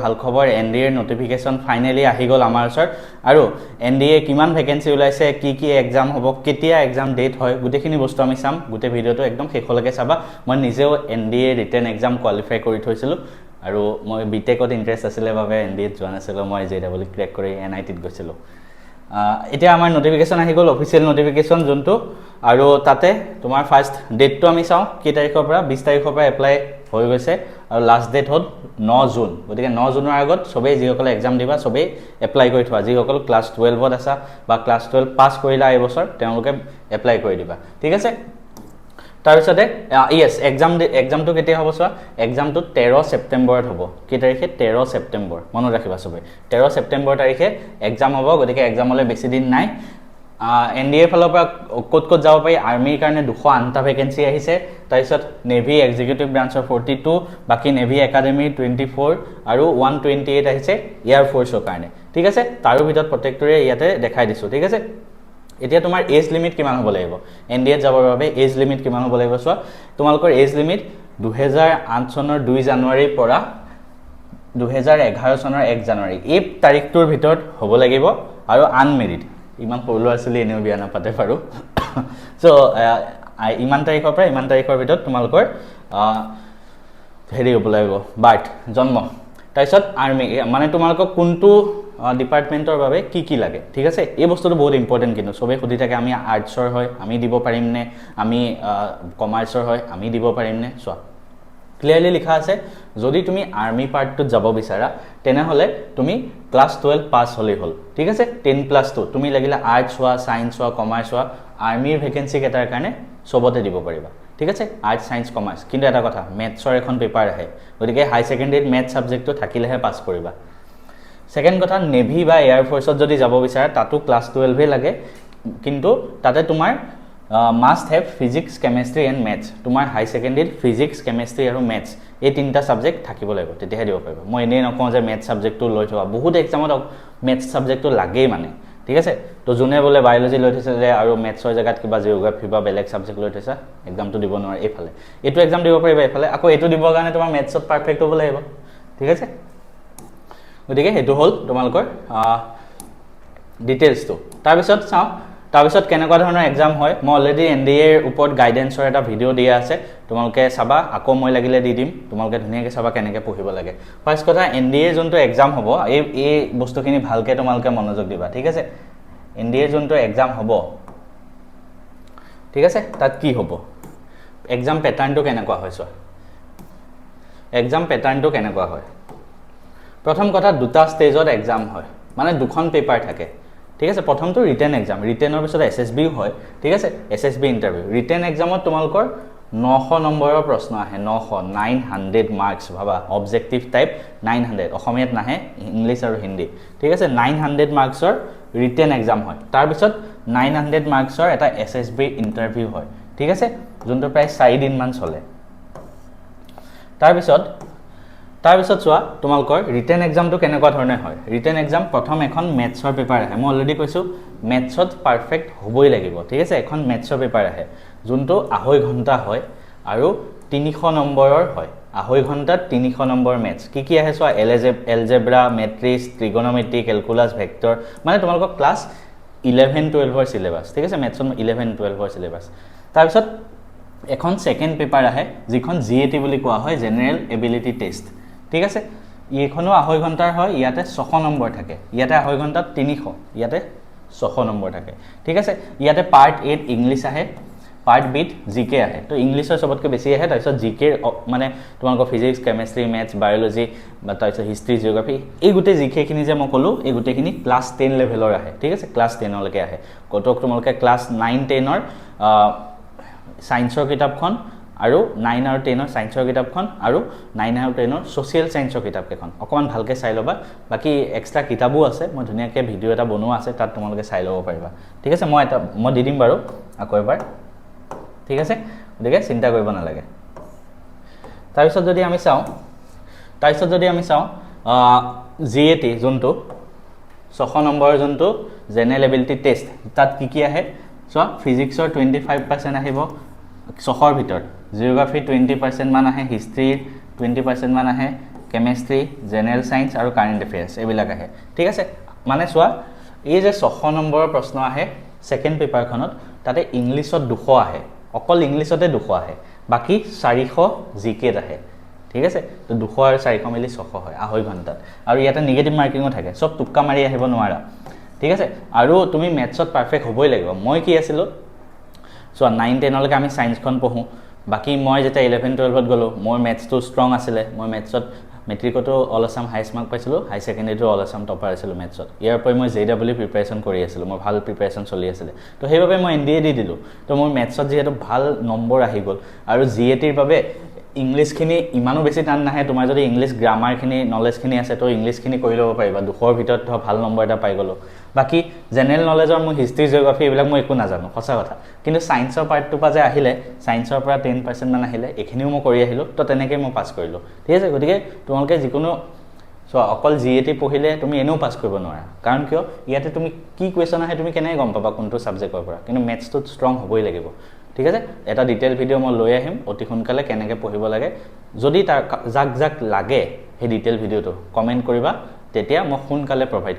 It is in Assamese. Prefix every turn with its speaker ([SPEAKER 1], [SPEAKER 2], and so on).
[SPEAKER 1] ভাল খবৰ এনডিএৰ নটিফিকেশন ফাইনালি আহি গল আমাৰ ওচৰত আৰু এনডিএ কিমান ভ্যাকেন্সি ওলাইছে কি এক্সাম হ'ব কেতিয়া এক্সাম ডেট হয় গুটেখিনি বস্তু আমি চাম গুটে ভিডিওটো একদম শেষলৈকে চাবা মই নিজেও এনডিএ ৰিটেন এক্সাম কোৱালিফাই কৰি থৈছিলো আৰু মই বিটেকত ইন্টাৰেষ্ট আছিল বাবে এনডিএত যোৱা নাছিল মই জেডব্লিউ ক্ৰেক কৰি এনআইটিত গৈছিলো এতিয়া আমাৰ নটিফিকেশন আহি গল অফিচিয়েল নটিফিকেশন যোনটো আৰু তাতে তোমাৰ ফাৰ্স্ট ডেটটো আমি চাও কি তাৰিখৰ পৰা 20 তাৰিখৰ পৰা এপ্লাই হৈ গৈছে আৰু লাষ্ট ডেট হল 9 জুন গতিকে 9 জুনৰ আগত সবেই যিসকলে এক্সাম দিবা সবেই এপ্লাই কৰি থোৱা যিসকল ক্লাছ 12ত আছে বা ক্লাছ 12 পাস কৰিলা এই বছৰ তেওঁলোকে এপ্লাই কৰি দিবা ঠিক আছে তাৰপিছতে ইয়েস এক্সামটো কেতিয়া হ'ব চোৱা এক্সামটো 13 সেপ্টেম্বৰত হ'ব কি তাৰিখে 13 সেপ্টেম্বৰ মনত ৰাখিবা সবে 13 সেপ্টেম্বৰ তাৰিখে এক্সাম হ'ব গতিকে এক্সামলৈ বেছি দিন নাই এনডিএ ফালৰ পৰা ক'ত যাব পাৰি আৰ্মিৰ কাৰণে 208টা ভ্যাকেন্সি আহিছে তাৰপিছত নেভি এক্সিকিউটিভ ব্ৰাঞ্চৰ 42 বাকি নেভি একাডেমি 24 আৰু 128 আহিছে এয়াৰ ফোৰ্সৰ কাৰণে ঠিক আছে তাৰো ভিতৰত প্ৰত্যেকটোৰে ইয়াতে দেখাই দিছো ঠিক আছে এতিয়া তোমাৰ এজ লিমিট কিমান হ'ব লাগিব এনডিএ যাবৰ বাবে এজ লিমিট কিমান হ'ব লাগিব চোৱা তোমালোকৰ এজ লিমিট 2008 চনৰ 2 জানুৱাৰীৰ পৰা 2011 চনৰ 1 জানুৱাৰী এই তাৰিখটোৰ ভিতৰত হ'ব লাগিব আৰু আনমেৰিড ইমান পঢ়লো আছিল এনেও বিয়া নাপাতে পাৰো সো ইমান তাৰিখৰ পৰা ইমান তাৰিখৰ ভিতৰত তোমালোকৰ হেৰি হ'ব লাগিব বাৰ্থ জন্ম তাৰপিছত আৰ্মি মানে তোমালোকৰ কোনটো ডিপাৰ্টমেন্টৰ বাবে কি লাগে ঠিক আছে এই বস্তুটো বহুত ইম্পৰ্টেন্ট কিন্তু সবে খুদি থাকে আমি আৰ্টছৰ হয় আমি দিব পাৰিম নে আমি কমাৰ্চৰ হয় আমি দিব পাৰিম নে চোৱা ক্লিয়াৰলি লিখা আছে যদি তুমি আৰ্মি পাৰ্টটোত যাব বিচাৰা তেনে হলে তুমি ক্লাস 12 পাস হলেই হল ঠিক আছে 10+2 তুমি লাগিলে আৰ্টছ হোৱা সায়েন্স হোৱা কমাৰ্চ হোৱা আৰ্মিৰ ভ্যাকেন্সি কেটাৰ কাৰণে সবতে দিব পাৰিবা ঠিক আছে আৰ্টছ সায়েন্স কমাৰ্চ কিন্তু এটা কথা ম্যাথছৰ এখন পেপাৰ আহে গতিকে হাই সেকেন্ডাৰীত ম্যাথ সাবজেক্টটো থাকিলেহে পাস কৰিবা সেকেন্ড কথা নেভি বা এয়াৰ ফোৰ্সত যদি যাব বিচাৰা তাতো ক্লাস 12 হে লাগে কিন্তু তাতে তোমাৰ must have physics chemistry and maths তোমাৰ হাই সেকেন্ডাৰীত physics chemistry আৰু maths এই তিনটা সাবজেক্ট থাকিব লাগিব তেতিয়াহে দিব পাৰিবা মই এনে নকওঁ যে maths সাবজেক্টটো লৈ থোৱা বহুত এক্সামত maths সাবজেক্টটো লাগেই মানে ঠিক আছে তো জুনে বলে বায়োলজি লৈ থৈছে যে আৰু mathsৰ জায়গাত কিবা জিওগ্ৰাফি বা বেলেগ সাবজেক্ট লৈ থৈছা এক্সামটো দিব নোৱাৰে এইফালে এটো এক্সাম দিব পাৰিবা এইফালে আকৌ এটো দিবৰ কাৰণে তোমাৰ mathsত পাৰফেক্ট হ'ব লাগিব ঠিক আছে গতিকে হেতু হল তোমালোকৰ ডিটেইলছটো তাৰপিছত চাও তাৰপিছত কেনেকুৱা ধৰণৰ এক্সাম হয় মই অলৰেডি এনডিএৰ ওপৰত গাইডেন্সৰ এটা ভিডিও দিয়া আছে তোমালোকে চাবা আকৌ মই লাগিলে দি দিম তোমালোকে ধুনীয়াকৈ চাবা কেনেকৈ পঢ়িব লাগে ফাৰ্স্ট কথা এনডিএৰ যোনটো এক্সাম হ'ব এই বস্তুখিনি ভালকৈ তোমালোকে মনোযোগ দিবা ঠিক আছে এনডিএৰ যোনটো এক্সাম হ'ব ঠিক আছে তাত কি হ'ব এক্সাম প্যাটাৰ্নটো কেনেকুৱা হয় চোৱা এক্সাম প্যাটাৰ্নটো কেনেকুৱা হয় প্ৰথম কথা দুটা ষ্টেজত এক্সাম হয় মানে দুখন পেপাৰ থাকে ঠিক আছে প্ৰথমটো ৰিটেন এক্সাম ৰিটেনৰ পিছত এসএসবি হয় ঠিক আছে এসএসবি ইন্টাৰভিউ ৰিটেন এক্সামত তোমালোকৰ 900 নম্বৰৰ প্ৰশ্ন আহে 900 মাৰ্কস ভাবা অবজেক্টিভ টাইপ 900 অসমীয়াত নাহে ইংলিশ আৰু হিন্দী ঠিক আছে 900 মাৰ্কসৰ ৰিটেন এক্সাম হয় তাৰ পিছত 900 মাৰ্কসৰ এটা এসএসবি ইন্টাৰভিউ হয় ঠিক আছে যোনটো প্ৰায় 4 দিন মান চলে তাৰ পিছত চোৱা তোমালোকৰ ৰিটেন এক্সামটো কেনেকুৱা ধৰণে হয় ৰিটেন এক্সাম প্ৰথম এখন ম্যাথছৰ পেপাৰ আহে মই অলৰেডি কৈছো ম্যাথছত পাৰফেক্ট হ'বই লাগিব ঠিক আছে এখন ম্যাথছৰ পেপাৰ আহে যোনটো 2.5 ঘণ্টা হয় আৰু 300 নম্বৰৰ হয় 2.5 ঘণ্টাত 300 নম্বৰ ম্যাথছ কি আহে চোৱা এলজেব্ৰা মেট্ৰিক্স ট্ৰিগোনোমেট্ৰি ক্যালকুলাস ভেক্টৰ মানে তোমালোকৰ ক্লাস 11 12 ৰ সিলেবাস ঠিক আছে ম্যাথছৰ 11 12 ৰ সিলেবাস তাৰ পিছত এখন সেকেন্ড পেপাৰ আহে যিখন জিএটি বুলি কোৱা হয় জেনাৰেল এবিলিটি টেষ্ট ঠিক আছে এইখনো 2.5 ঘণ্টাৰ হয় ইয়াতে 600 নম্বৰ থাকে ইয়াতে 2.5 ঘণ্টাত 300 ইয়াতে 600 নম্বৰ থাকে ঠিক আছে ইয়াতে পাৰ্ট 8 ইংলিশ আহে পাৰ্ট বি জিকে আহে তো ইংলিশৰ সবতকৈ বেছি আহে তাৰপিছত জিকে মানে তোমালোকৰ ফিজিক্স কেমিষ্ট্ৰি মেথছ বায়োলজি বা তাৰপিছত হিষ্ট্ৰি জিওগ্ৰাফি এই গুটে জিকে খিনি যে মই কলো এই গুটেখিনি ক্লাস 10 লেভেলৰ আহে ঠিক আছে ক্লাস 10 লৈকে আহে কতক তোমালোকে ক্লাস 9 10 ৰ সায়েন্সৰ কিতাপখন আৰু 9 আৰু 10 ৰ সায়েন্সৰ কিতাপখন আৰু 9 আৰু 10 ৰ সোশ্যাল সায়েন্সৰ কিতাপখন অকমান ভালকে চাই লবা বাকি এক্সট্ৰা কিতাবও আছে মই ধুনীয়াকৈ ভিডিও এটা বনোৱা আছে তাত তোমালোকে চাই ল'ব পাৰিবা ঠিক আছে মই দি দিম বাৰু আকৌ এবাৰ ঠিক আছে গতিকে চিন্তা কৰিব নালাগে তাৰপিছত যদি আমি চাও জিএটি যোনটো 600 নম্বৰৰ যোনটো জেনাৰেল এবিলিটি টেষ্ট তাত কি আহে সো ফিজিক্সৰ 25% আহিব 600ৰ ভিতৰত জিওগ্ৰাফি 20% মান আহে হিষ্ট্ৰি 20% মান আহে কেমেষ্ট্ৰি জেনেৰেল ছায়েন্স আৰু কাৰেণ্ট এফেয়াৰ্ছ এইবিলাক আহে ঠিক আছে মানে চোৱা এই যে 600 নম্বৰৰ প্ৰশ্ন আহে সেকেন্ড পেপাৰখনত তাতে ইংলিছত 200 আহে অকল ইংলিছতে 200 আহে বাকি 400 জিকেত আহে ঠিক আছে তো 200 আৰু 400 মিলি 600 হয় আঢ়ৈ ঘণ্টাত আৰু ইয়াতে নিগেটিভ মাৰ্কিংও থাকে সব টুক্কা মাৰি আহিব নোৱাৰা ঠিক আছে আৰু তুমি ম্যাথছত পারফেক্ট হ'বই লাগিব মই কি আছিল সো 9 10 লৈকে আমি সায়েন্সখন পঢ়ো বাকি মই যেটা 11 12ত গলো মোৰ ম্যাথছটো ষ্ট্ৰং আছিল মই ম্যাথছত মেট্ৰিকতো অল আসাম হাইষ্ট মাৰ্ক পাইছিলো হাই সেকেন্ডাৰীটো অল আসাম টপাৰ আছিল ম্যাথছত ইয়াৰ পৰাই মই জেডব্লিউ প্ৰিপাৰেচন কৰি আছিল মই ভাল প্ৰিপাৰেচন চলি আছিল তো সেইবাবে মই এনডিএ দি দিলো তো মোৰ ম্যাথছত যেহেতু ভাল নম্বৰ আহি গল আৰু জিএটিৰ বাবে ইংলিছখিনি ইমানো বেছি টান নাহে তোমাৰ যদি ইংলিছ গ্ৰামাৰখিনি নলেজখিনি আছে তো ইংলিছখিনি কৰি ল'ব পাৰিবা 200ৰ ভিতৰত ধৰ ভাল নম্বৰ এটা পাই গলো বাকি জেনেৰেল নলেজৰ মই হিষ্ট্ৰি জিওগ্ৰাফি এইবিলাক মই একো নাজানো সঁচা কথা কিন্তু সায়েন্সৰ পাৰ্টটো পা যে আহিলে সায়েন্সৰ পৰা 10% মান আহিলে এখিনিও মই কৰি আহিলো তো তেনেকৈ মই পাছ কৰিলো ঠিক আছে গতিকে তোমালোকে যিকোনো সো অকল জিএটি পঢ়িলে তুমি এনেও পাছ কৰিব নোৱাৰা কাৰণ কিয় ইয়াতে তুমি কি কোৱেশ্চন আহে তুমি কেনে গম পাবা কোনটো সাবজেক্টৰ পৰা কিন্তু ম্যাথছটো ষ্ট্ৰং হ'বই লাগিব ঠিক আছে এটা ডিটেইল ভিডিও মই লৈ আহিম অতি সোনকালে কেনেকৈ পঢ়িব লাগে যদি তাৰ জাক লাগে সেই ডিটেইল ভিডিওটো কমেন্ট কৰিবা তেতিয়া মই সোনকালে প্ৰভাইড